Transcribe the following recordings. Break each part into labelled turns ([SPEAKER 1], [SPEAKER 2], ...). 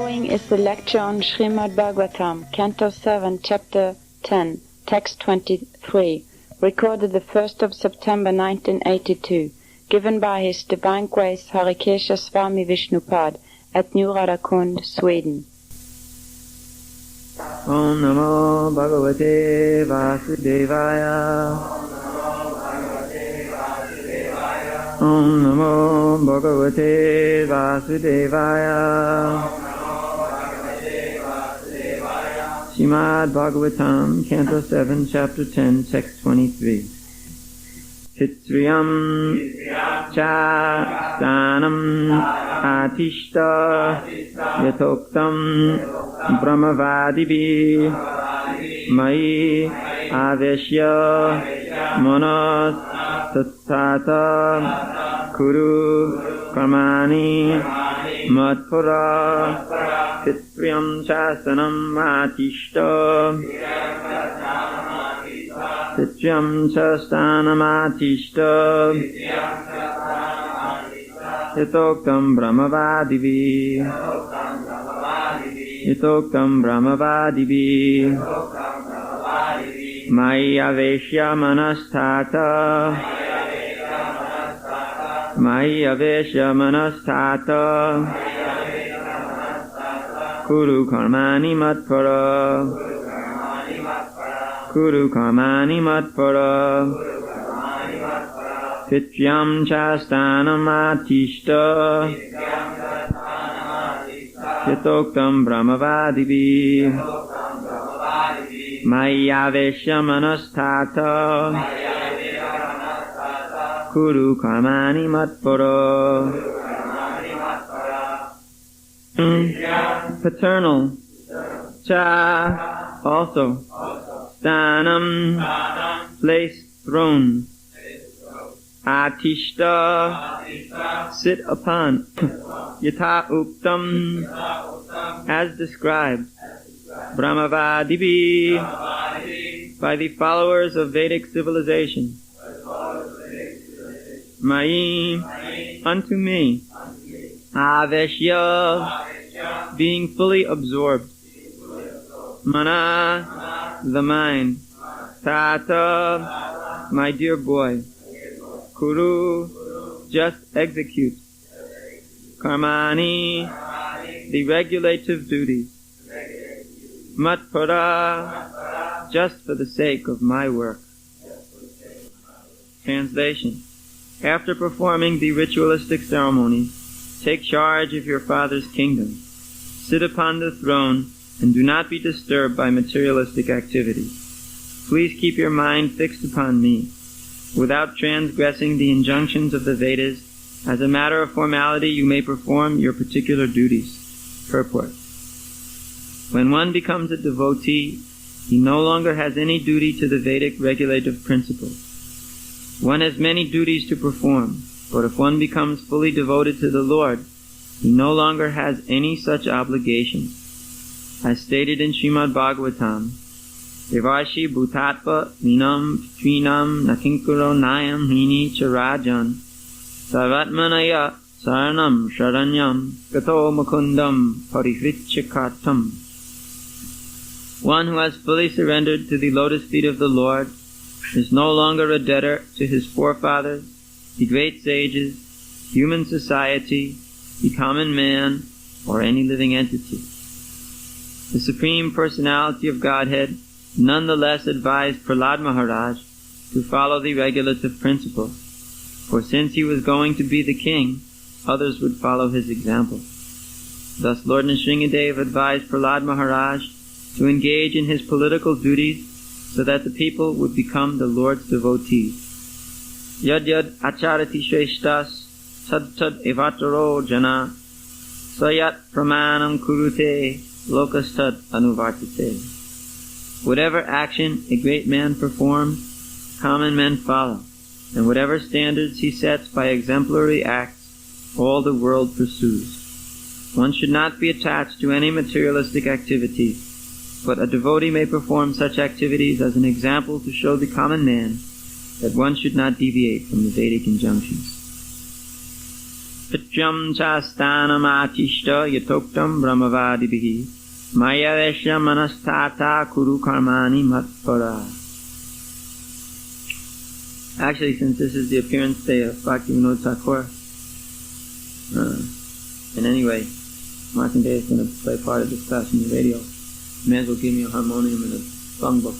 [SPEAKER 1] following is the lecture on Srimad Bhagavatam, Canto 7, Chapter 10, Text 23, recorded the 1st of September 1982, given by His Divine Grace Harikesa Swami Vishnupad at New Radhakund, Sweden.
[SPEAKER 2] Om Namo Bhagavate Vasudevaya. Om Namo Bhagavate Vasudevaya. Srimad Bhagavatam, Canto 7, Chapter 10, Text 23. Titriyam cha stanam atishta yatoktam brahmavadibi mai aveshya manas tattata kuru karmani matpura. Titriyam cha stanam atishta Tityam chastanamātishta Yatoktam brahmavadivi Yatoktam brahmavadivi Maya veshya manasthata Maya veshya manasthata Kuru karmani matpara Kuru karmani matpara Tityam chastanam atishta Yatoktam brahmavadivi Maya veshya manasthata Kuru karmani matpara. Paternal. Cha, also. Stanam, place, throne. Atishta, sit upon. Yatha uktam, as described. Brahmavadibi, by the followers of Vedic civilization. Mai, unto me. Aveshya, being fully absorbed. Mana, the mind. Tata, my dear boy. Kuru, just execute. Karmani, the regulative duties. Matpara, just for the sake of my work. Translation. After performing the ritualistic ceremony, take charge of your father's kingdom. Sit upon the throne and do not be disturbed by materialistic activities. Please keep your mind fixed upon me, without transgressing the injunctions of the Vedas. As a matter of formality, you may perform your particular duties. Purport. When one becomes a devotee, he no longer has any duty to the Vedic regulative principles. One has many duties to perform, but if one becomes fully devoted to the Lord, he no longer has any such obligations. As stated in Srimad Bhagavatam, Devashi bhutatva minam trinam nakinkuro nayam hini charajan sarvatmanaya saranam sharanyam gato mukundam parivitchakatam. One who has fully surrendered to the lotus feet of the Lord is no longer a debtor to his forefathers, the great sages, human society, the common man, or any living entity. The Supreme Personality of Godhead nonetheless advised Prahlad Maharaj to follow the regulative principles, for since he was going to be the king, others would follow his example. Thus Lord Nrsingadev advised Prahlad Maharaj to engage in his political duties so that the people would become the Lord's devotees. Yad yad acharati shreshtas tad tad evataro jana sayat pramanam kurute lokastad anuvartate. Whatever action a great man performs, common men follow, and whatever standards he sets by exemplary acts, all the world pursues. One should not be attached to any materialistic activity, but a devotee may perform such activities as an example to show the common man that one should not deviate from the Vedic injunctions. Pityam chastanam atishta yatoktam brahmavadibihi maya vesya manastata kuru karmani matpara. Actually, since this is the appearance day of Bhaktivinoda Thakur, and anyway, Markandeya is going to play part of this class on the radio. May as well give me a harmonium and a songbook.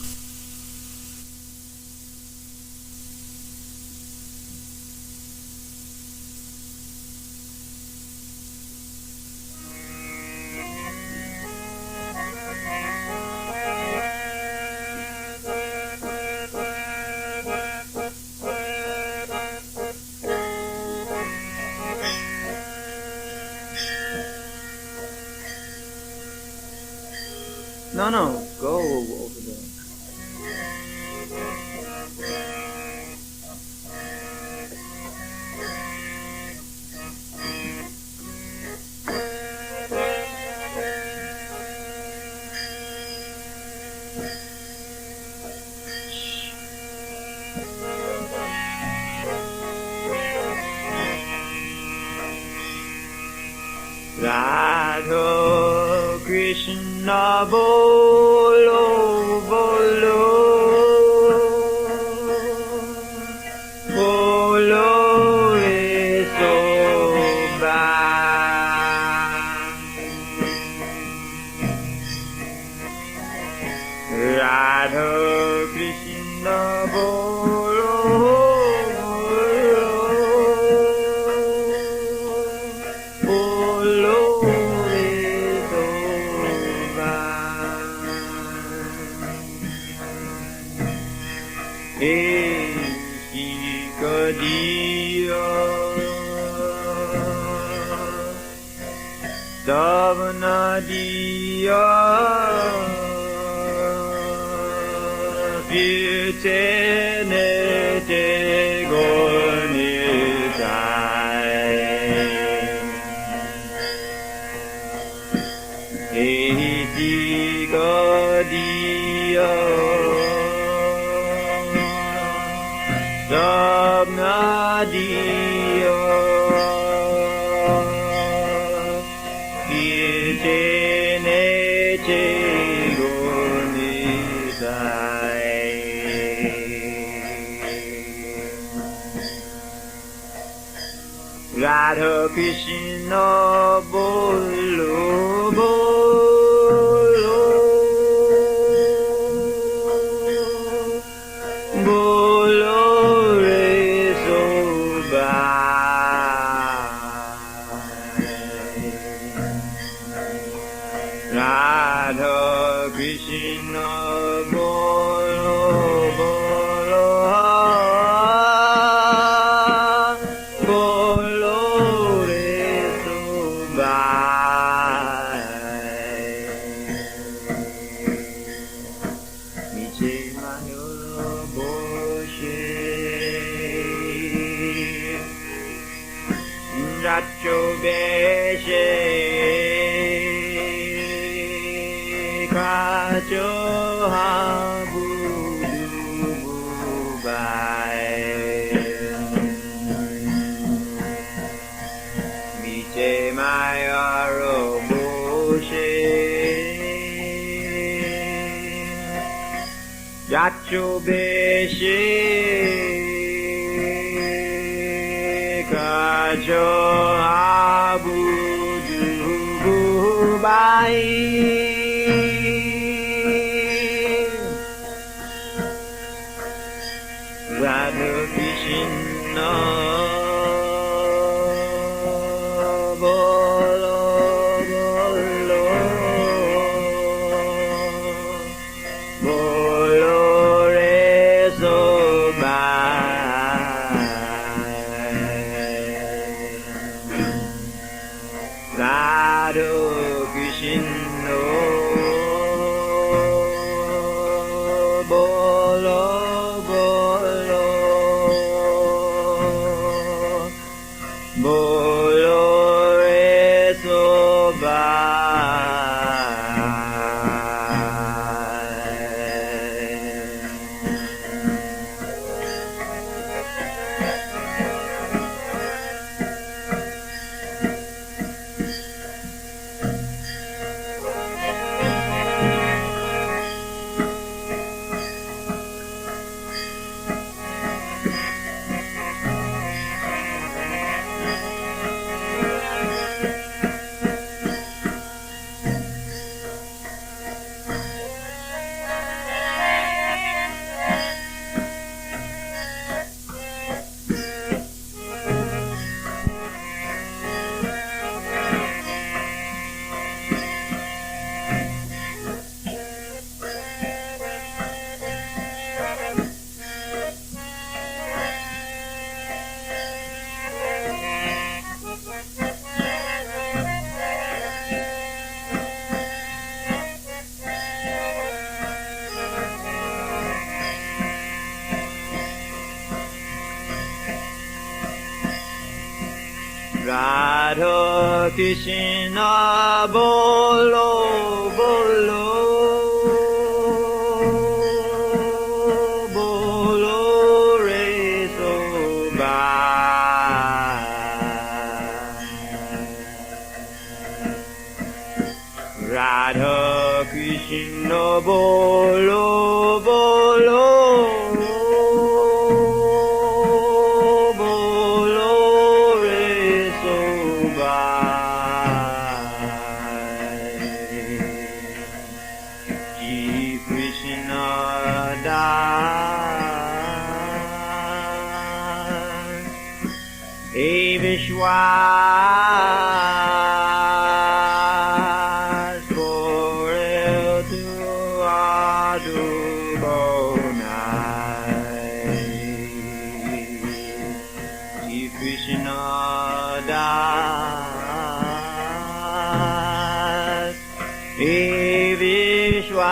[SPEAKER 2] No, go over there. Radha Krishna bolo bolo bolo re soba. Radha Krishna bolo bolo Davanadia Virtenete Gornitai Eti Godia Davanadia Radha Krishna bolo bolo bolo re soba. Radha Krishna bolo bolo bolo re soba. Miche mayolo boshe Racho beshe Kacho habudu bai Miche mayaro boshe Racho beshe Kacho habudu bai Radha Krishna bolo bolo bolo re soba. Radha Krishna bolo bolo Radha Krishna bolo bolo bolo re soba. Radha Krishna bolo bolo Vishwas Korel tu adu bonai Ji Krishna das E Vishwas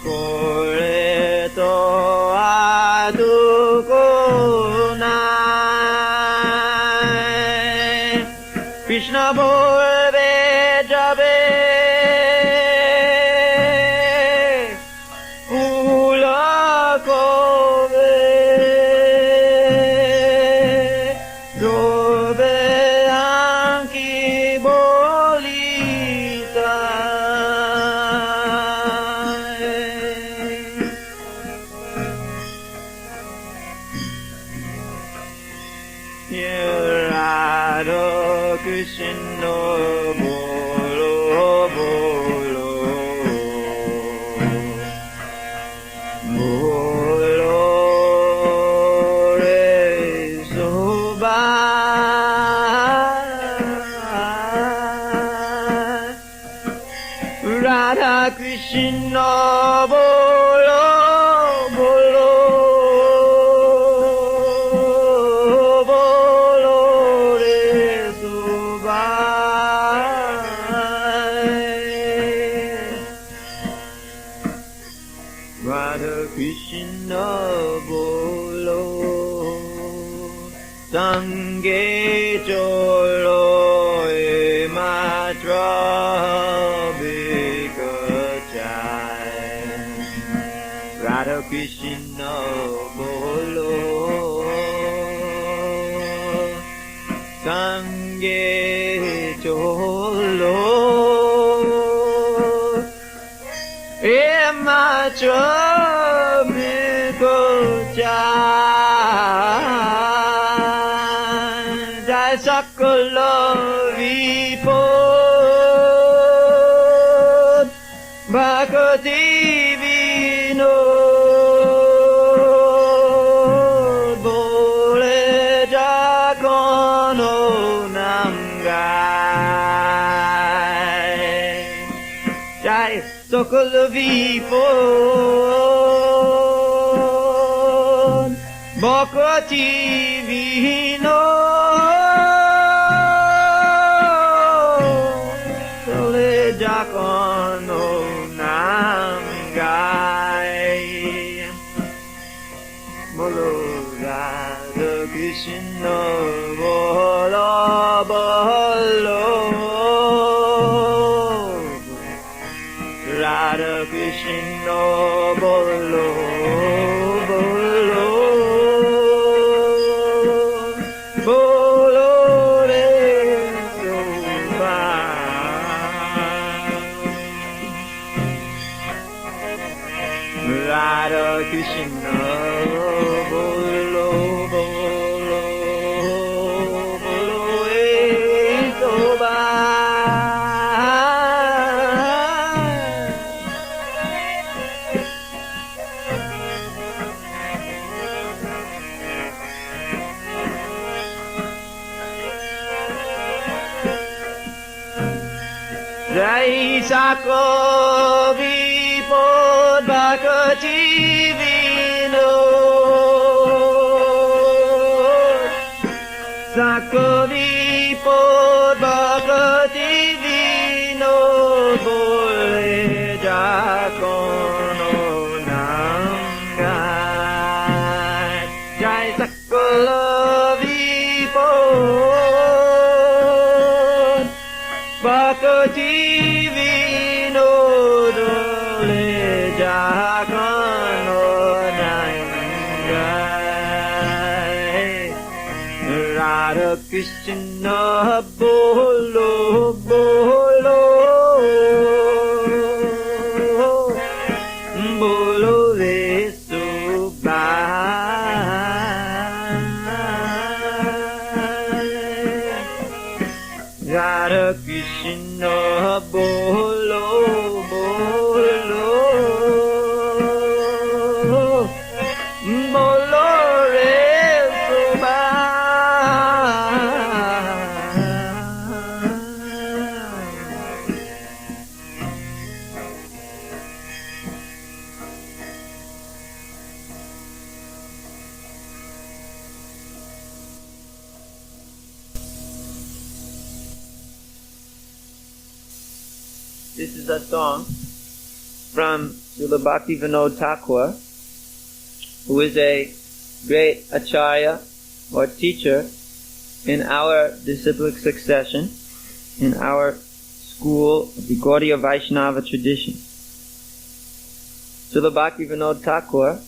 [SPEAKER 2] Korel tu adu Krishna bolve jabe Ula kove Dove anki bolita Radha Krishna bolo bolo bolo re soba. Radha Krishna bolo bolo Krishna bolo sange cholo e matra bikachai Radha Krishna bolo sange cholo e matra Jai Sakala Vipod Bhaktivinoda Bole Jakono Nangai Jai Sakala Vipod Bhaktivinoda Bole Jakono Nangai Bolo Radha Krishna bolo bolo Radha Krishna bolo bolo bolo re soba. Radha Krishna bolo bolo bolo re soba. Jai Sako Vipod Bhaktivinoda Sako Vipod Bhaktivinoda Bole Jakono Nangai Jai Sako Krishna bolo bolo, bolo re subhai. Radha Krishna bolo bolo, bolo re This is a song from Srila Bhaktivinoda Thakur, who is a great acharya or teacher in our disciplic succession, in our school of the Gaudiya Vaishnava tradition. Srila Bhaktivinoda Thakur,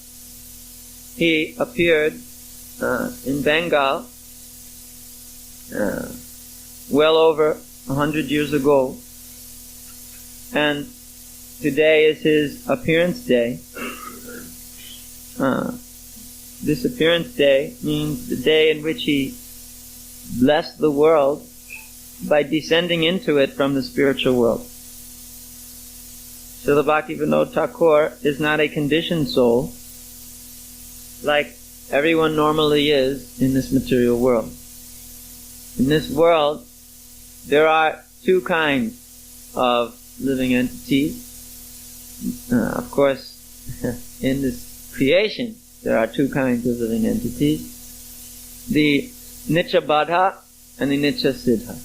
[SPEAKER 2] he appeared in Bengal well over 100 years ago, and today is his appearance day. This appearance day means the day in which he blessed the world by descending into it from the spiritual world. Srila Bhaktivinoda Thakur is not a conditioned soul like everyone normally is in this material world. In this world, there are two kinds of living entities. Of course, in this creation, there are two kinds of living entities. The Nitya Baddha and the Nitya Siddha.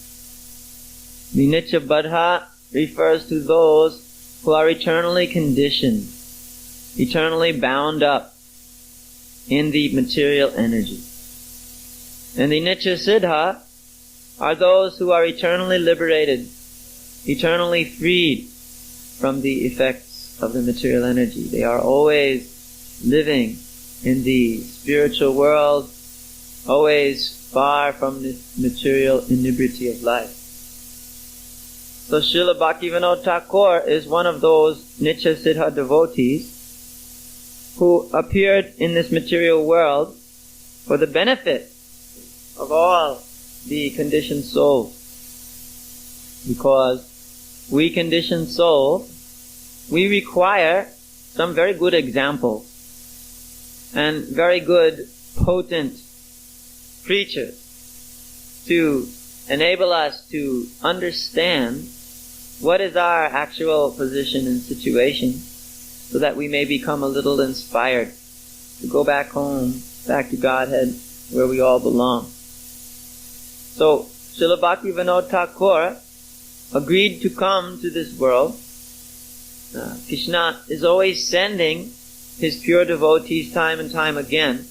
[SPEAKER 2] The Nitya Baddha refers to those who are eternally conditioned, eternally bound up in the material energy. And the Nitya Siddha are those who are eternally liberated, eternally freed from the effects of the material energy. They are always living in the spiritual world, always far from the material inebriety of life. So Srila Bhaktivinoda Thakur is one of those Nitya Siddha devotees who appeared in this material world for the benefit of all the conditioned souls. Because we conditioned souls, we require some very good examples and very good, potent preachers to enable us to understand what is our actual position and situation, so that we may become a little inspired to go back home, back to Godhead, where we all belong. So, Srila Bhaktivinoda Thakur agreed to come to this world. Krishna is always sending his pure devotees time and time again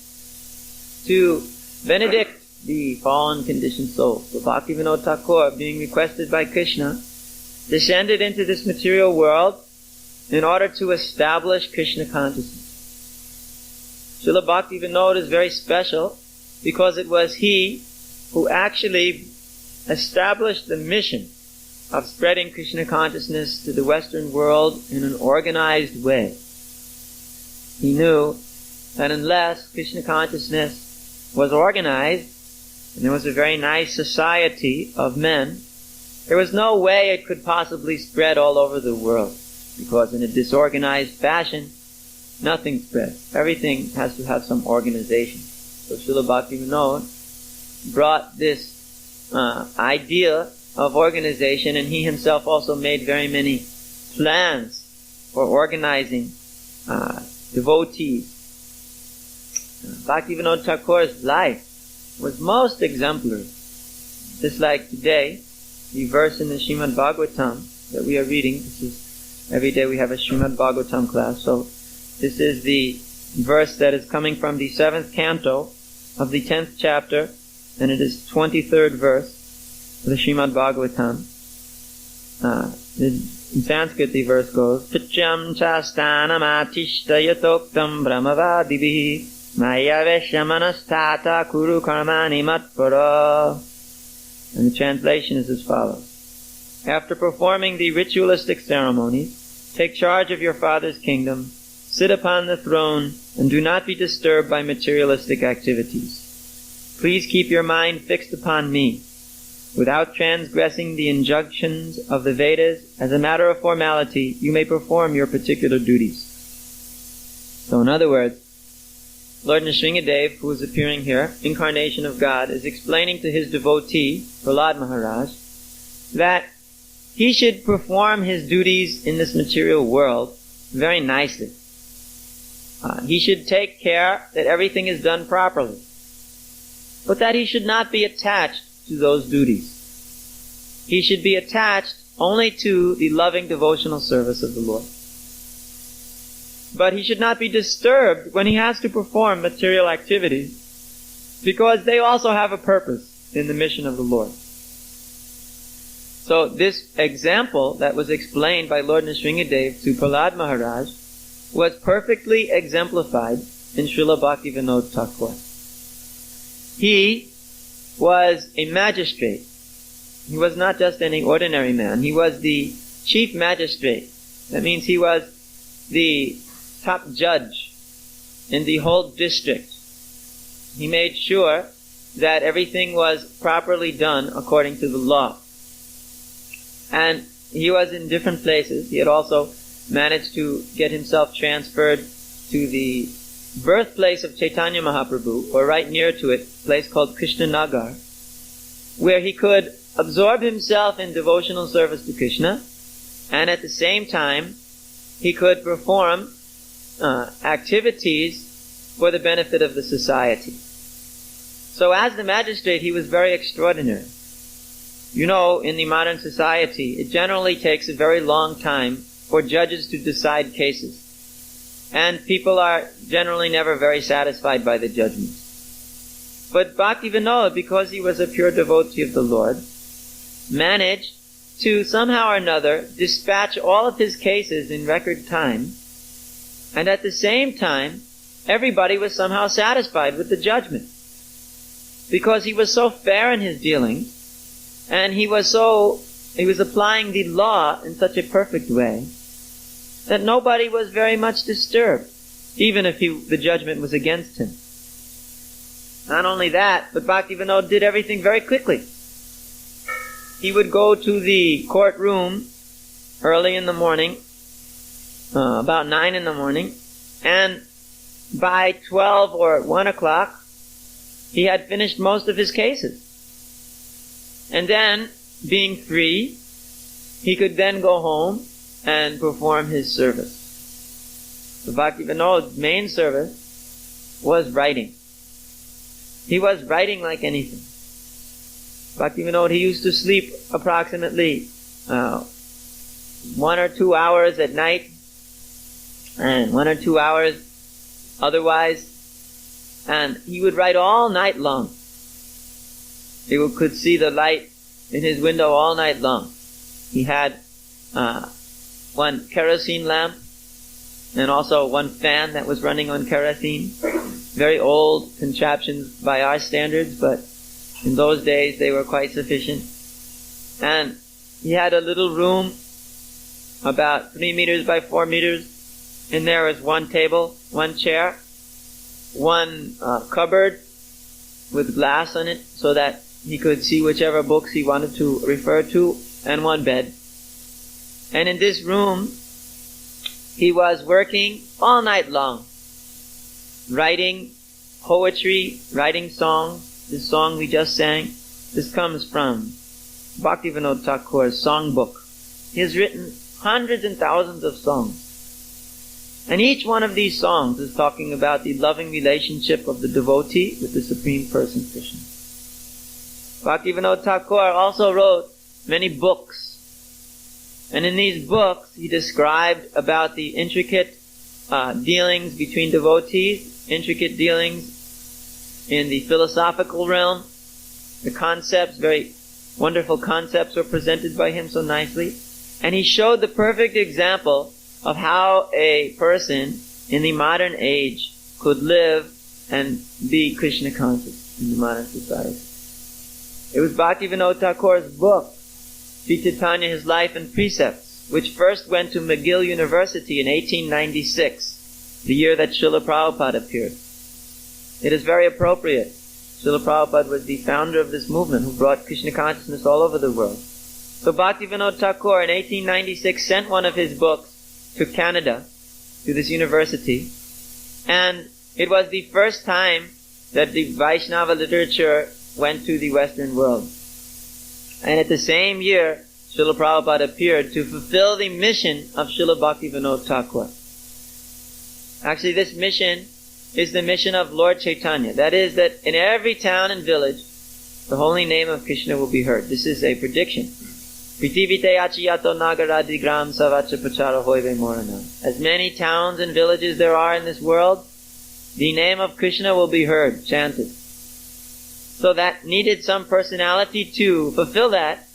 [SPEAKER 2] to benedict the fallen conditioned soul. So Bhaktivinoda Thakur, being requested by Krishna, descended into this material world in order to establish Krishna consciousness. Srila Bhaktivinoda is very special because it was he who actually established the mission of spreading Krishna consciousness to the Western world in an organized way. He knew that unless Krishna consciousness was organized, and there was a very nice society of men, there was no way it could possibly spread all over the world. Because in a disorganized fashion, nothing spreads. Everything has to have some organization. So Srila Bhaktivinoda brought this idea of organization, and he himself also made very many plans for organizing devotees. Bhaktivinoda Thakur's life was most exemplary. Just like today, the verse in the Srimad Bhagavatam that we are reading, this is every day we have a Srimad Bhagavatam class, so this is the verse that is coming from the 7th canto of the 10th chapter, and it is 23rd verse of the Srimad Bhagavatam. In Sanskrit the verse goes, Pityam chastanam atishta yatoktam brahmavadibihi maya veshamanastata kuru karmani matpara And the translation is as follows. After performing the ritualistic ceremonies, take charge of your father's kingdom, sit upon the throne, and do not be disturbed by materialistic activities. Please keep your mind fixed upon me. Without transgressing the injunctions of the Vedas, as a matter of formality, you may perform your particular duties. So in other words, Lord Nrsingadev, who is appearing here, incarnation of God, is explaining to his devotee, Prahlad Maharaj, that he should perform his duties in this material world very nicely. He should take care that everything is done properly, but that he should not be attached to those duties. He should be attached only to the loving devotional service of the Lord. But he should not be disturbed when he has to perform material activities, because they also have a purpose in the mission of the Lord. So this example that was explained by Lord Nrsingadev to Prahlad Maharaj was perfectly exemplified in Srila Bhaktivinoda Thakur. He was a magistrate. He was not just any ordinary man. He was the chief magistrate. That means he was the top judge in the whole district. He made sure that everything was properly done according to the law. And he was in different places. He had also managed to get himself transferred to the birthplace of Chaitanya Mahaprabhu, or right near to it, a place called Krishnanagar, where he could absorb himself in devotional service to Krishna, and at the same time, he could perform activities for the benefit of the society. So as the magistrate, he was very extraordinary. You know, in the modern society, it generally takes a very long time for judges to decide cases. And people are generally never very satisfied by the judgments. But Bhaktivinoda, because he was a pure devotee of the Lord, managed to somehow or another dispatch all of his cases in record time, and at the same time, everybody was somehow satisfied with the judgment. Because he was so fair in his dealings, and he was applying the law in such a perfect way, that nobody was very much disturbed, even if the judgment was against him. Not only that, but Bhaktivinoda did everything very quickly. He would go to the courtroom early in the morning, about 9 in the morning, and by 12 or 1 o'clock, he had finished most of his cases. And then, being free, he could then go home and perform his service. So Bhaktivinoda's main service was writing. He was writing like anything. Bhaktivinoda, he used to sleep approximately 1 or 2 hours at night, and 1 or 2 hours otherwise, and he would write all night long. You could see the light in his window all night long. He had one kerosene lamp, and also one fan that was running on kerosene. Very old contraptions by our standards, but in those days they were quite sufficient. And he had a little room about 3 meters by 4 meters. In there was one table, one chair, one cupboard with glass on it so that he could see whichever books he wanted to refer to, and one bed. And in this room, he was working all night long, writing poetry, writing songs. This song we just sang, this comes from Bhaktivinoda Thakur's songbook. He has written hundreds and thousands of songs. And each one of these songs is talking about the loving relationship of the devotee with the Supreme Person Krishna. Bhaktivinoda Thakur also wrote many books. And in these books, he described about the intricate dealings between devotees, intricate dealings in the philosophical realm. The concepts, very wonderful concepts, were presented by him so nicely. And he showed the perfect example of how a person in the modern age could live and be Krishna conscious in the modern society. It was Bhaktivinoda Thakur's book, Sri Chaitanya, His Life and Precepts, which first went to McGill University in 1896, the year that Srila Prabhupada appeared. It is very appropriate. Srila Prabhupada was the founder of this movement who brought Krishna consciousness all over the world. So Bhaktivinoda Thakur in 1896 sent one of his books to Canada, to this university, and it was the first time that the Vaishnava literature went to the Western world. And at the same year, Srila Prabhupada appeared to fulfill the mission of Srila Bhaktivinoda Thakur. Actually, this mission is the mission of Lord Chaitanya. That is, that in every town and village, the holy name of Krishna will be heard. This is a prediction. Pritivite achiyato nagaradigram savacha pachara hoive morana. As many towns and villages there are in this world, the name of Krishna will be heard, chanted. So that needed some personality to fulfill that,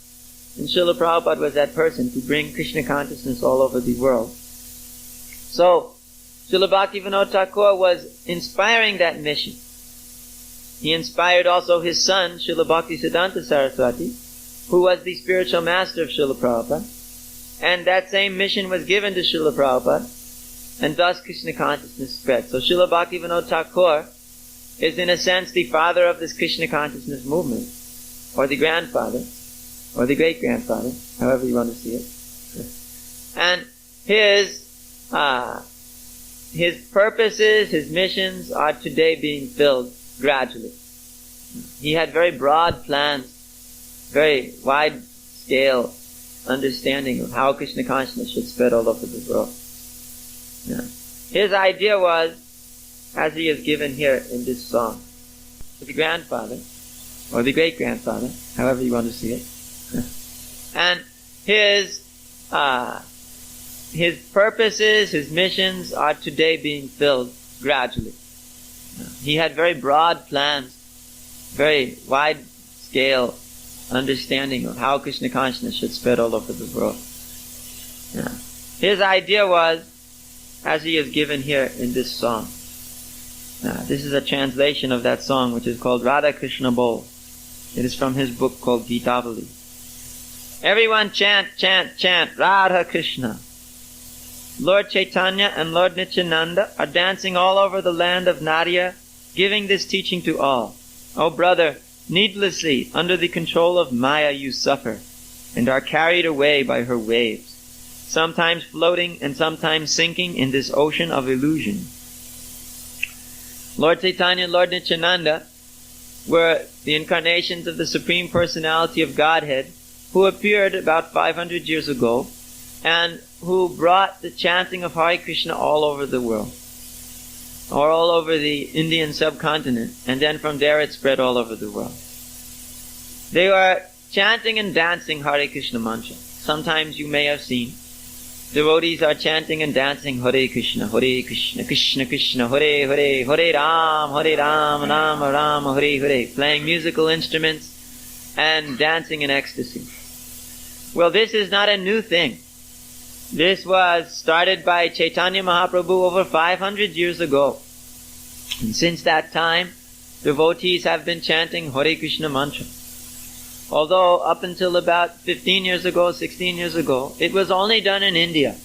[SPEAKER 2] and Srila Prabhupada was that person to bring Krishna consciousness all over the world. So, Srila Bhaktivinoda Thakur was inspiring that mission. He inspired also his son, Srila Bhaktisiddhanta Saraswati, who was the spiritual master of Srila Prabhupada. And that same mission was given to Srila Prabhupada, and thus Krishna consciousness spread. So Srila Bhaktivinoda Thakur is in a sense the father of this Krishna consciousness movement, or the grandfather, or the great-grandfather, however you want to see it. And his purposes, his missions are today being filled gradually. He had very broad plans, very wide-scale understanding of how Krishna consciousness should spread all over the world. Yeah. His idea was, as he is given here in this song, the grandfather, or the great-grandfather, however you want to see it. And his purposes, his missions are today being filled gradually. He had very broad plans, very wide-scale understanding of how Krishna consciousness should spread all over the world. Yeah. His idea was, as he is given here in this song. This is a translation of that song, which is called Radha Krishna Bol. It is from his book called Gitavali. Everyone chant, chant, chant, Radha Krishna. Lord Chaitanya and Lord Nityananda are dancing all over the land of Nadia, giving this teaching to all. Oh brother, needlessly, under the control of Maya you suffer, and are carried away by her waves, sometimes floating and sometimes sinking in this ocean of illusion. Lord Chaitanya and Lord Nityananda were the incarnations of the Supreme Personality of Godhead, who appeared about 500 years ago, and who brought the chanting of Hare Krishna all over the world, or all over the Indian subcontinent, and then from there it spread all over the world. They were chanting and dancing Hare Krishna mantra. Sometimes you may have seen devotees are chanting and dancing Hare Krishna, Krishna Krishna, Hare Hare, Hare Ram, Rama Rama, Hare Hare, playing musical instruments and dancing in ecstasy. Well, this is not a new thing. This was started by Chaitanya Mahaprabhu over 500 years ago. And since that time, devotees have been chanting Hare Krishna mantra. Although up until about 15 years ago, 16 years ago, it was only done in India.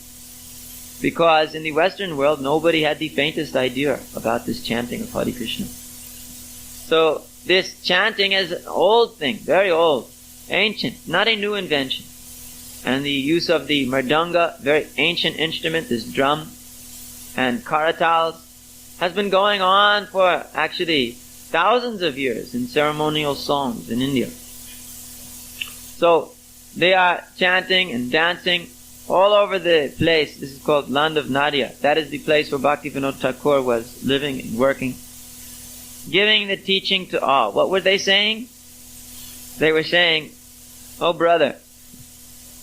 [SPEAKER 2] Because in the Western world, nobody had the faintest idea about this chanting of Hare Krishna. So this chanting is an old thing, very old, ancient, not a new invention. And the use of the mridanga, very ancient instrument, this drum, and karatals, has been going on for actually thousands of years in ceremonial songs in India. So they are chanting and dancing all over the place. This is called Land of Nadia. That is the place where Bhaktivinoda Thakur was living and working, giving the teaching to all. What were they saying? They were saying, oh brother,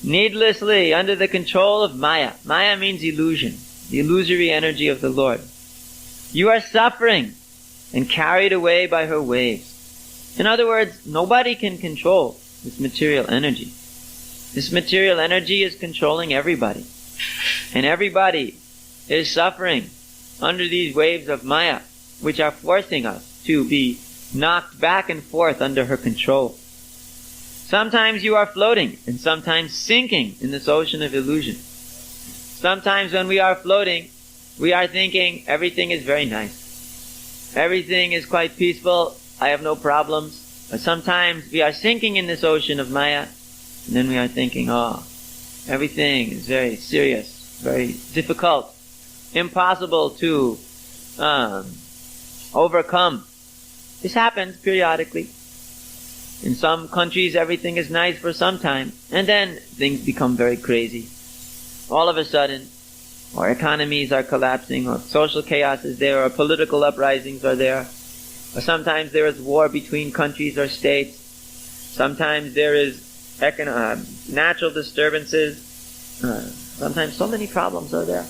[SPEAKER 2] needlessly under the control of Maya. Maya means illusion, the illusory energy of the Lord. You are suffering and carried away by her waves. In other words, nobody can control this material energy. This material energy is controlling everybody. And everybody is suffering under these waves of Maya, which are forcing us to be knocked back and forth under her control. Sometimes you are floating and sometimes sinking in this ocean of illusion. Sometimes when we are floating, we are thinking everything is very nice. Everything is quite peaceful. I have no problems. But sometimes we are sinking in this ocean of Maya, and then we are thinking, oh, everything is very serious, very difficult, impossible to overcome. This happens periodically. In some countries, everything is nice for some time, and then things become very crazy. All of a sudden, or economies are collapsing, or social chaos is there, or political uprisings are there, or sometimes there is war between countries or states. Sometimes there is natural disturbances. Sometimes so many problems are there.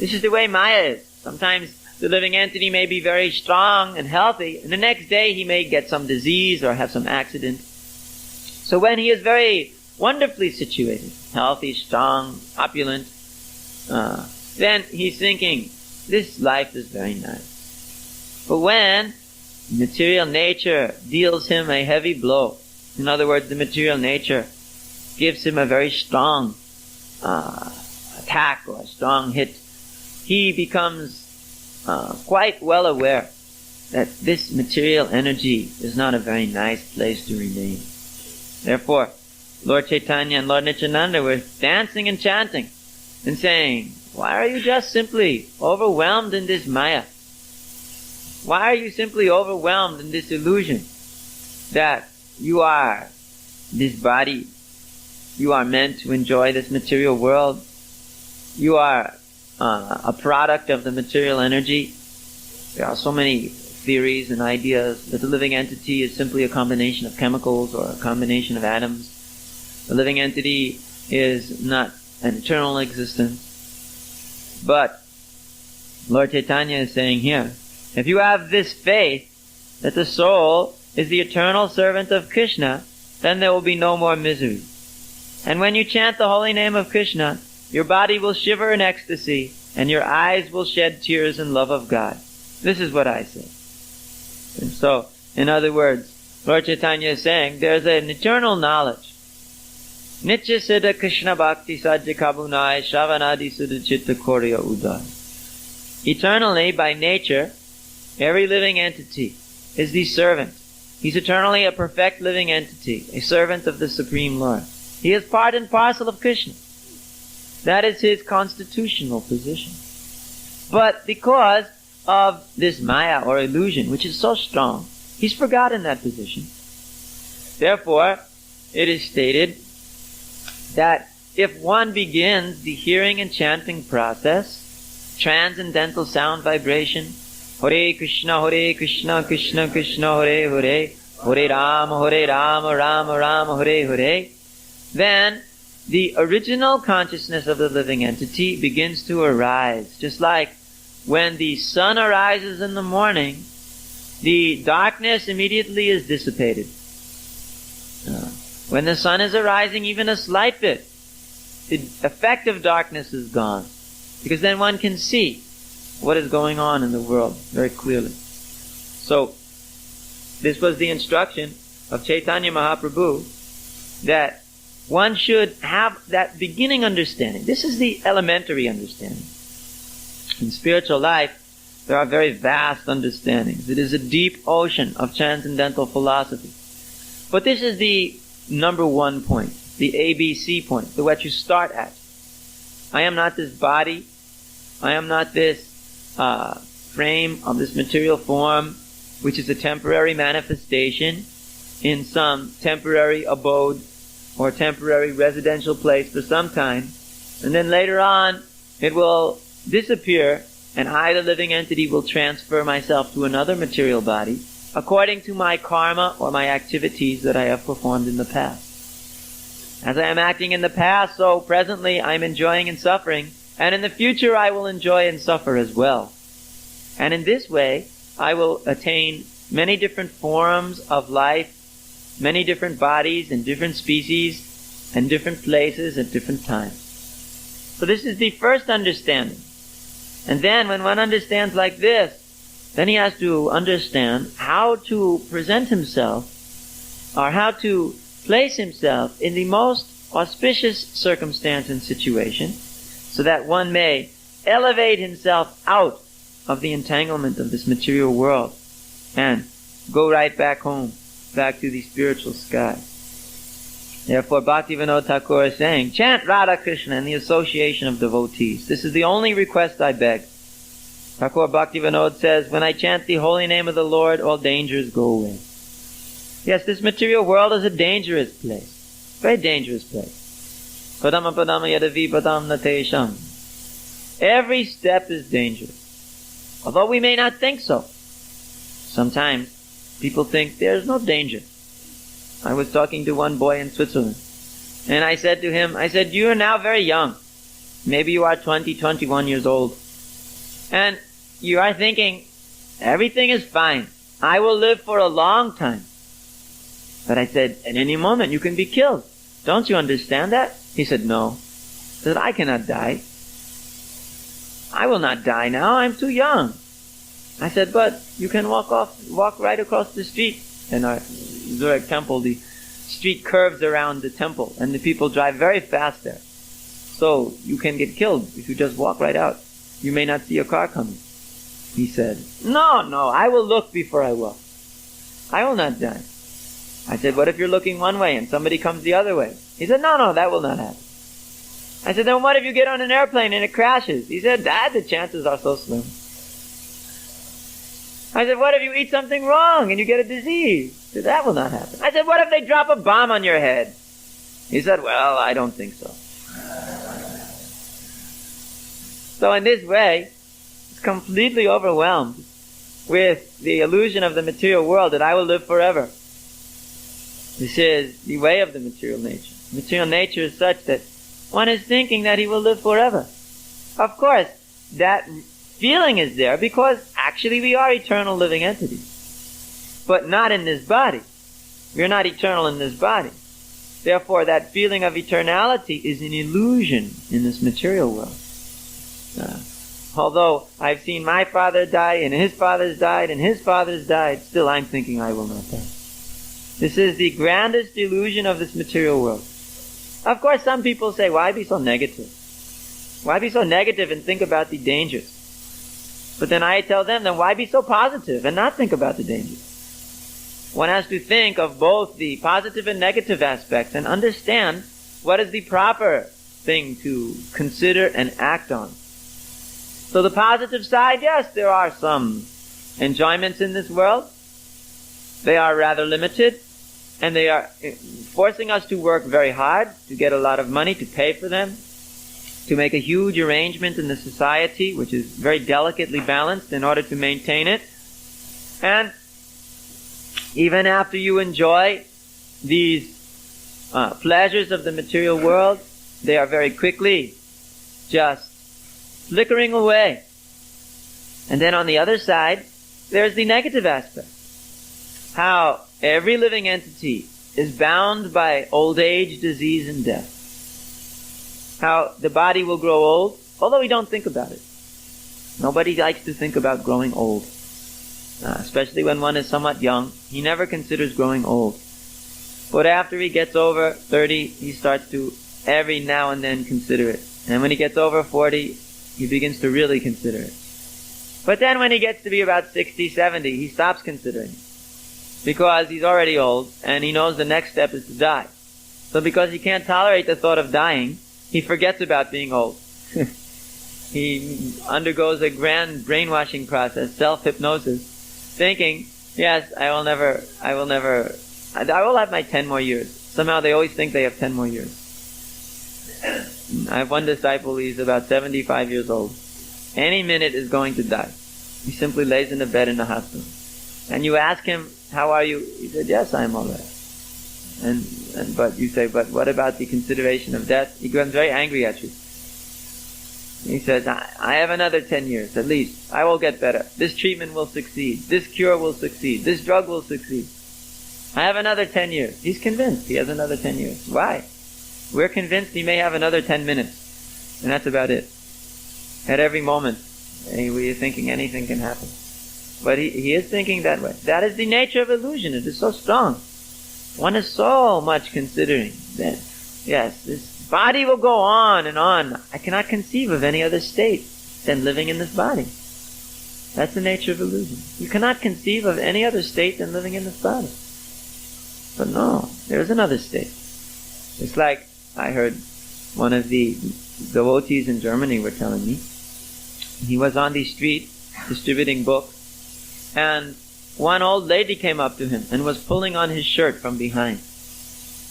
[SPEAKER 2] This is the way Maya is. Sometimes the living entity may be very strong and healthy, and the next day he may get some disease or have some accident. So when he is very wonderfully situated, healthy, strong, opulent, then he's thinking, this life is very nice. But when material nature deals him a heavy blow, in other words, the material nature gives him a very strong attack or a strong hit, he becomes quite well aware that this material energy is not a very nice place to remain. Therefore, Lord Chaitanya and Lord Nityananda were dancing and chanting and saying, why are you just simply overwhelmed in this Maya? Why are you simply overwhelmed in this illusion that you are this body? You are meant to enjoy this material world. You are a product of the material energy. There are so many theories and ideas that the living entity is simply a combination of chemicals or a combination of atoms. The living entity is not an eternal existence. But Lord Chaitanya is saying here, if you have this faith that the soul is the eternal servant of Krishna, then there will be no more misery. And when you chant the holy name of Krishna, your body will shiver in ecstasy, and your eyes will shed tears in love of God. This is what I say. And so, in other words, Lord Chaitanya is saying there's an eternal knowledge. Nitya siddha Krishna bhakti sajya kabunai shavanadi siddha chitta korya udai. Eternally, by nature, every living entity is the servant. He's eternally a perfect living entity, a servant of the Supreme Lord. He is part and parcel of Krishna. That is his constitutional position. But because of this Maya or illusion, which is so strong, he's forgotten that position. Therefore, it is stated that if one begins the hearing and chanting process, transcendental sound vibration, Hare Krishna, Krishna Krishna, Hare Hare, Hare Rama, Rama Rama, Hare Hare, then the original consciousness of the living entity begins to arise. Just like when the sun arises in the morning, the darkness immediately is dissipated. When the sun is arising even a slight bit, the effect of darkness is gone. Because then one can see what is going on in the world very clearly. So, this was the instruction of Chaitanya Mahaprabhu, that one should have that beginning understanding. This is the elementary understanding. In spiritual life, there are very vast understandings. It is a deep ocean of transcendental philosophy. But this is the number one point, the ABC point, the what you start at. I am not this body. I am not this frame of this material form, which is a temporary manifestation in some temporary abode or temporary residential place for some time, and then later on it will disappear, and I, the living entity, will transfer myself to another material body according to my karma or my activities that I have performed in the past. As I am acting in the past, so presently I am enjoying and suffering, and in the future I will enjoy and suffer as well. And in this way, I will attain many different forms of life, many different bodies and different species and different places at different times. So this is the first understanding. And then when one understands like this, then he has to understand how to present himself, or how to place himself in the most auspicious circumstance and situation, so that one may elevate himself out of the entanglement of this material world and go right back home, back to the spiritual sky. Therefore, Bhaktivinoda Thakur is saying, chant Radha Krishna in the association of devotees. This is the only request I beg. Thakur Bhaktivinoda says, when I chant the holy name of the Lord, all dangers go away. Yes, this material world is a dangerous place. Very dangerous place. Padama padama yadavi padam natesham. Every step is dangerous. Although we may not think so. Sometimes people think there's no danger. I was talking to one boy in Switzerland. And I said to him, you are now very young. Maybe you are 20, 21 years old. And you are thinking, everything is fine. I will live for a long time. But I said, at any moment you can be killed. Don't you understand that? He said, no. I said, I cannot die. I will not die now. I'm too young. I said, but you can walk right across the street. In our Zurich temple, the street curves around the temple, and the people drive very fast there. So you can get killed if you just walk right out. You may not see a car coming. He said, no, I will look before I walk. I will not die. I said, what if you're looking one way and somebody comes the other way? He said, no, that will not happen. I said, then what if you get on an airplane and it crashes? He said, the chances are so slim. I said, what if you eat something wrong and you get a disease? He said, that will not happen. I said, what if they drop a bomb on your head? He said, well, I don't think so. So in this way, it's completely overwhelmed with the illusion of the material world that I will live forever. This is the way of the material nature. Material nature is such that one is thinking that he will live forever. Of course, that feeling is there because actually we are eternal living entities. But not in this body. We are not eternal in this body. Therefore, that feeling of eternality is an illusion in this material world. Although I've seen my father die, and his father's died, and his father's died, still I'm thinking I will not die. This is the grandest illusion of this material world. Of course, some people say, why be so negative? Why be so negative and think about the dangers? But then I tell them, then why be so positive and not think about the dangers? One has to think of both the positive and negative aspects and understand what is the proper thing to consider and act on. So the positive side, yes, there are some enjoyments in this world. They are rather limited, and they are forcing us to work very hard, to get a lot of money, to pay for them, to make a huge arrangement in the society, which is very delicately balanced in order to maintain it. And even after you enjoy these pleasures of the material world, they are very quickly just flickering away. And then on the other side, there's the negative aspect. How every living entity is bound by old age, disease, and death. How the body will grow old, although we don't think about it. Nobody likes to think about growing old. Especially when one is somewhat young. He never considers growing old. But after he gets over 30, he starts to every now and then consider it. And when he gets over 40, he begins to really consider it. But then when he gets to be about 60, 70, he stops considering it. Because he's already old, and he knows the next step is to die. So because he can't tolerate the thought of dying, he forgets about being old. He undergoes a grand brainwashing process, self-hypnosis, thinking, yes, I will have my 10 more years. Somehow they always think they have 10 more years. I have one disciple, he's about 75 years old. Any minute is going to die. He simply lays in a bed in the hospital. And you ask him, how are you? He said, yes, I'm all right. But you say, but what about the consideration of death? He becomes very angry at you. He says, I have another 10 years, at least. I will get better. This treatment will succeed. This cure will succeed. This drug will succeed. I have another 10 years. He's convinced he has another 10 years. Why? We're convinced he may have another 10 minutes. And that's about it. At every moment, we are thinking anything can happen. But he is thinking that way. That is the nature of illusion. It is so strong. One is so much considering that, yes, this body will go on and on. I cannot conceive of any other state than living in this body. That's the nature of illusion. You cannot conceive of any other state than living in this body. But no, there is another state. It's like I heard one of the devotees in Germany were telling me. He was on the street distributing books, and one old lady came up to him and was pulling on his shirt from behind.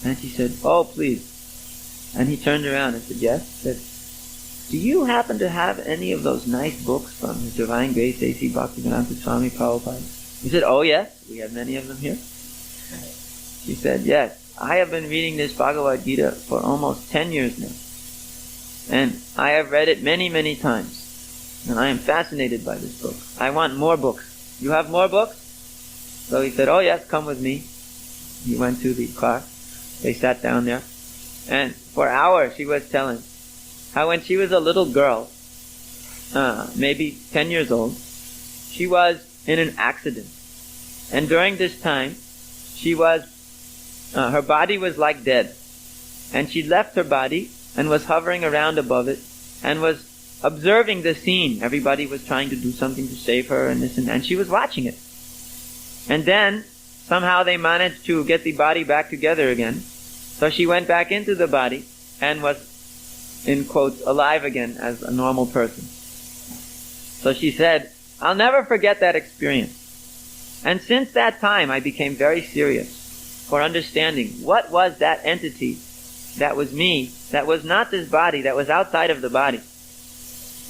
[SPEAKER 2] And he said, "Oh, please." And he turned around and said, "Yes." He said, "Do you happen to have any of those nice books from His Divine Grace A.C. Bhaktivinoda Swami Prabhupada?" He said, "Oh yes, we have many of them here." She said, "Yes, I have been reading this Bhagavad Gita for almost 10 years now. And I have read it many, many times. And I am fascinated by this book. I want more books. You have more books?" So he said, "Oh yes, come with me." He went to the car. They sat down there. And for hours she was telling how when she was a little girl, maybe 10 years old, she was in an accident. And during this time, she was, her body was like dead. And she left her body and was hovering around above it and was observing the scene. Everybody was trying to do something to save her and this and she was watching it. And then somehow they managed to get the body back together again. So she went back into the body and was, in quotes, alive again as a normal person. So she said, "I'll never forget that experience. And since that time I became very serious for understanding what was that entity that was me, that was not this body, that was outside of the body."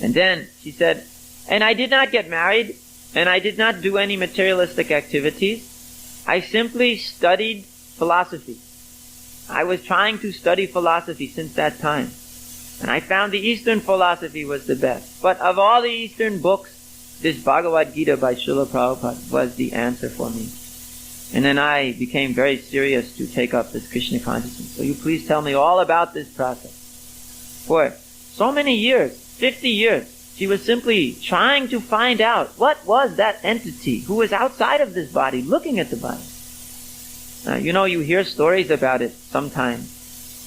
[SPEAKER 2] And then she said, "And I did not get married, and I did not do any materialistic activities. I simply studied philosophy. I was trying to study philosophy since that time. And I found the Eastern philosophy was the best. But of all the Eastern books, this Bhagavad Gita by Srila Prabhupada was the answer for me. And then I became very serious to take up this Krishna consciousness. So you please tell me all about this process." For so many years, 50 years, she was simply trying to find out what was that entity who was outside of this body, looking at the body. You hear stories about it sometimes.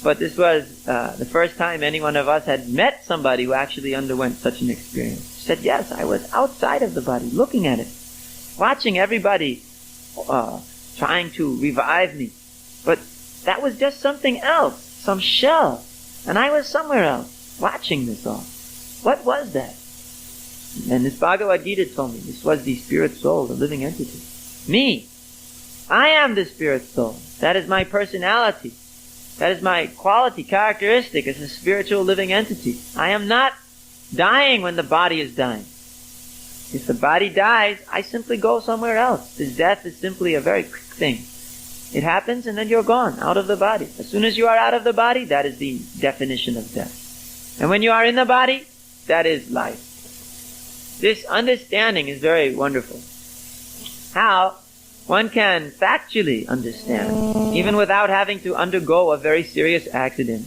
[SPEAKER 2] But this was the first time any one of us had met somebody who actually underwent such an experience. She said, "Yes, I was outside of the body, looking at it, watching everybody trying to revive me. But that was just something else, some shell. And I was somewhere else, watching this all. What was that?" And this Bhagavad Gita told me this was the spirit soul, the living entity. Me. I am the spirit soul. That is my personality. That is my quality, characteristic as a spiritual living entity. I am not dying when the body is dying. If the body dies, I simply go somewhere else. This death is simply a very quick thing. It happens and then you're gone, out of the body. As soon as you are out of the body, that is the definition of death. And when you are in the body, that is life. This understanding is very wonderful. How one can factually understand, even without having to undergo a very serious accident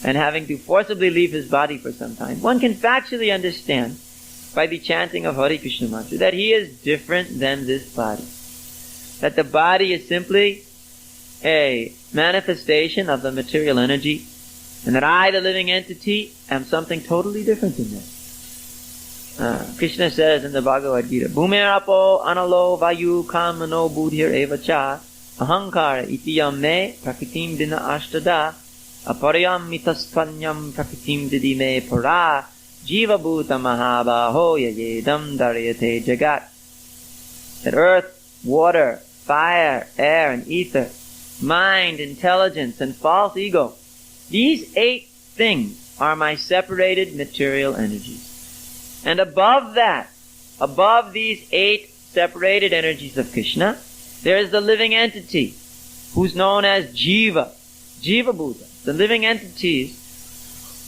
[SPEAKER 2] and having to forcibly leave his body for some time. One can factually understand by the chanting of Hare Krishna mantra that he is different than this body. That the body is simply a manifestation of the material energy, and that I, the living entity, am something totally different than this. Krishna says in the Bhagavad Gita, "Bhumerapo analo vayu kamano buddhir evacha ahankara itiyam me prakritim dina ashtada aparayam mitaspanyam prakritim didime para jiva bhuta mahabaho yayedam daryate jagat." That earth, water, fire, air, and ether, mind, intelligence, and false ego, these 8 things are my separated material energies. And above that, above these 8 separated energies of Krishna, there is the living entity, who's known as Jiva, Jiva Bhuta, the living entities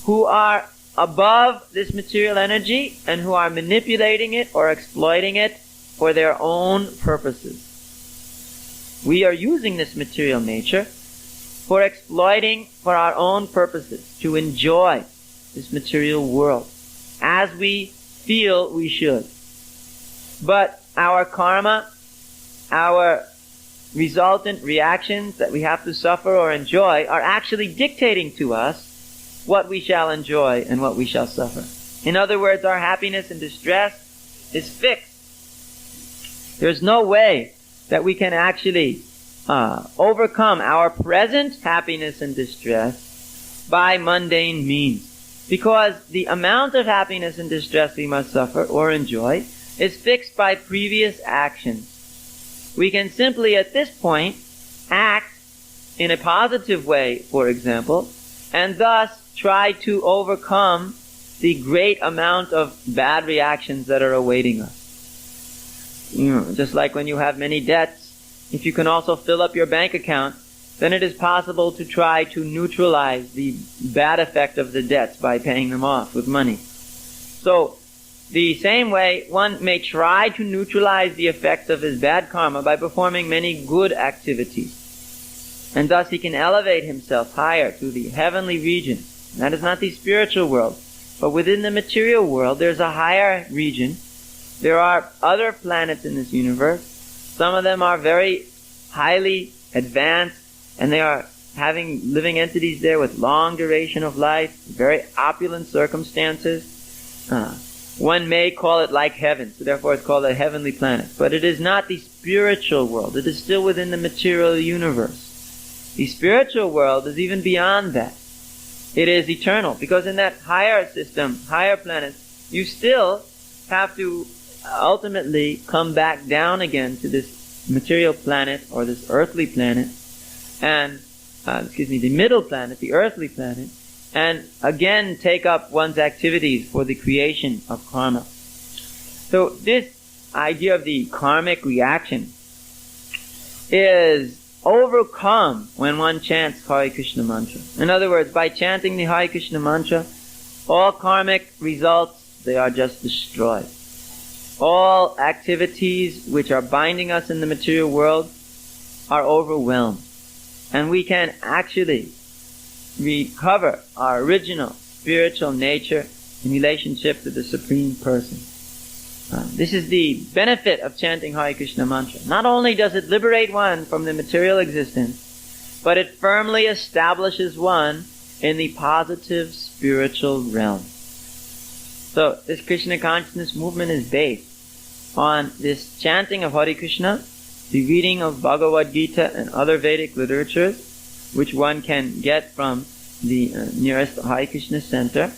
[SPEAKER 2] who are above this material energy and who are manipulating it or exploiting it for their own purposes. We are using this material nature for exploiting for our own purposes, to enjoy this material world as we feel we should. But our karma, our resultant reactions that we have to suffer or enjoy are actually dictating to us what we shall enjoy and what we shall suffer. In other words, our happiness and distress is fixed. There's no way that we can actually overcome our present happiness and distress by mundane means. Because the amount of happiness and distress we must suffer or enjoy is fixed by previous actions. We can simply, at this point, act in a positive way, for example, and thus try to overcome the great amount of bad reactions that are awaiting us. Just like when you have many debts, if you can also fill up your bank account, then it is possible to try to neutralize the bad effect of the debts by paying them off with money. So, the same way, one may try to neutralize the effect of his bad karma by performing many good activities. And thus he can elevate himself higher to the heavenly region. That is not the spiritual world. But within the material world, there's a higher region. There are other planets in this universe. Some of them are very highly advanced, and they are having living entities there with long duration of life, very opulent circumstances. One may call it like heaven, so therefore it's called a heavenly planet. But it is not the spiritual world. It is still within the material universe. The spiritual world is even beyond that. It is eternal, because in that higher system, higher planets, you still have to ultimately come back down again to this material planet, or this earthly planet, and, the middle planet, the earthly planet, and again take up one's activities for the creation of karma. So this idea of the karmic reaction is overcome when one chants Hare Krishna mantra. In other words, by chanting the Hare Krishna mantra, all karmic results, they are just destroyed. All activities which are binding us in the material world are overwhelmed. And we can actually recover our original spiritual nature in relationship to the Supreme Person. This is the benefit of chanting Hare Krishna mantra. Not only does it liberate one from the material existence, but it firmly establishes one in the positive spiritual realm. So this Krishna consciousness movement is based on this chanting of Hare Krishna, the reading of Bhagavad Gita and other Vedic literatures, which one can get from the nearest Hare Krishna center,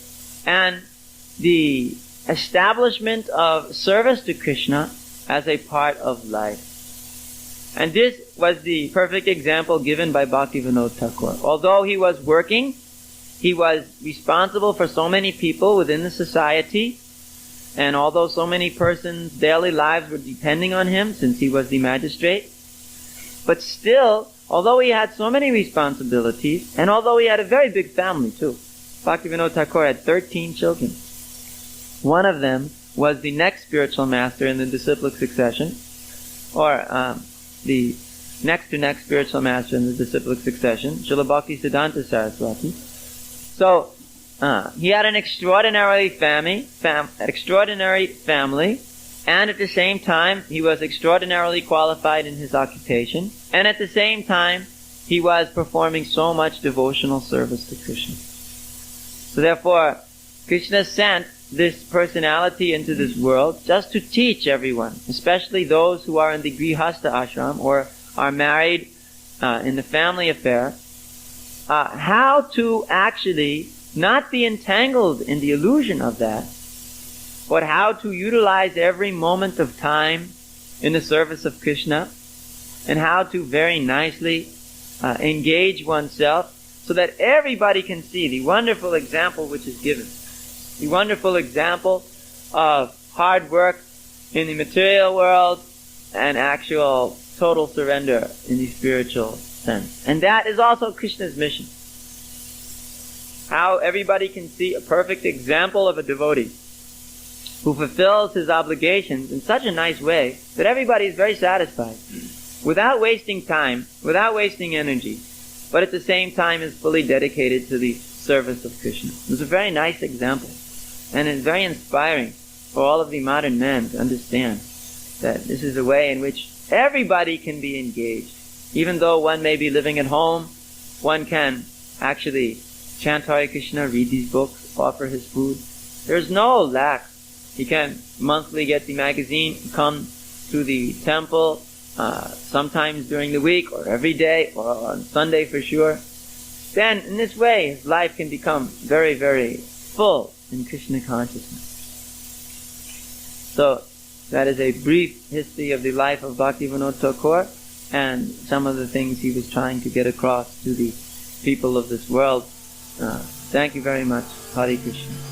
[SPEAKER 2] and the establishment of service to Krishna as a part of life. And this was the perfect example given by Bhaktivinoda Thakur. Although he was working, he was responsible for so many people within the society, and although so many persons' daily lives were depending on him, since he was the magistrate, but still, although he had so many responsibilities, and although he had a very big family too, Bhaktivinoda Thakur had 13 children. One of them was the next spiritual master in the disciplic succession, or the next to next spiritual master in the disciplic succession, Srila Bhaktisiddhanta Saraswati. So, he had an extraordinary family, and at the same time, he was extraordinarily qualified in his occupation, and at the same time, he was performing so much devotional service to Krishna. So therefore, Krishna sent this personality into this world just to teach everyone, especially those who are in the Grihastha ashram or are married in the family affair, how to actually not be entangled in the illusion of that, but how to utilize every moment of time in the service of Krishna, and how to very nicely engage oneself so that everybody can see the wonderful example which is given. The wonderful example of hard work in the material world and actual total surrender in the spiritual sense. And that is also Krishna's mission. How everybody can see a perfect example of a devotee who fulfills his obligations in such a nice way that everybody is very satisfied, without wasting time, without wasting energy, but at the same time is fully dedicated to the service of Krishna. It's a very nice example, and it's very inspiring for all of the modern men to understand that this is a way in which everybody can be engaged. Even though one may be living at home, one can actually chant Hare Krishna, read these books, offer his food. There's no lack. He can monthly get the magazine, come to the temple, sometimes during the week, or every day, or on Sunday for sure. Then, in this way, his life can become very, very full in Krishna consciousness. So, that is a brief history of the life of Bhaktivinoda Thakur and some of the things he was trying to get across to the people of this world. Thank you very much. Hare Krishna.